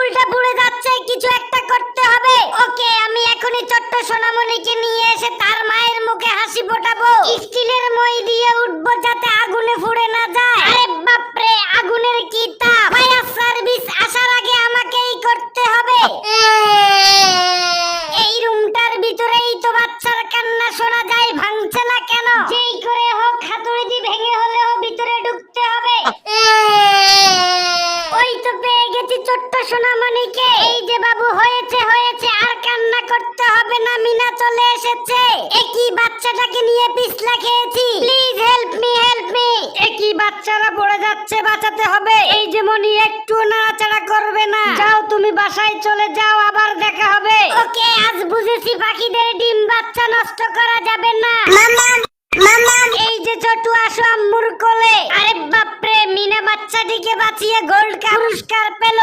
আঙুলটা পুড়ে যাচ্ছে, কিছু একটা করতে হবে। ওকে, আমি এখনই ছোট্ট সোনামণিকে নিয়ে এসে তার মায়ের মুখে হাসি ফোটাবো। স্টিলের মই দিয়ে উঠবো যাতে আগুনে পুড়ে না যায়। আরে বাপরে, আগুনের কি তাপ! ফায়ার সার্ভিস আসার আগে আমাকেই করতে হবে। এই রুমটার ভিতরেই তো বাচ্চার কান্না শোনা যায়, ভাঙছে না কেন? যেই করে হোক হাতুড়ি দিয়ে ভেঙে হলেও ভিতরে ঢুকতে হবে। ওই তো পেয়ে গেছি ছোট্ট সোনামণিকে। এই যে বাবু, হয়েছে হয়েছে, আর কান্না করতে হবে না, মিনা চলে এসেছে। একই বাচ্চাটাকে নিয়ে পিছলা খেয়েছি। Please help me, help me. একই বাচ্চারা পড়ে যাচ্ছে, বাঁচাতে হবে। এই যে মনি, একটু নাড়াচাড়া করবে না। যাও তুমি বাসায় চলে যাও, আবার দেখা হবে। ওকে, আজ বুঝেছি পাখিদের ডিম বাচ্চা নষ্ট করা যাবে না। মামা মামা, এই যে ছোটু, আসো আম্মুর কোলে। আরে বাপরে, মিনা বাচ্চাটিকে বাঁচিয়ে গোল্ড পুরস্কার পেল।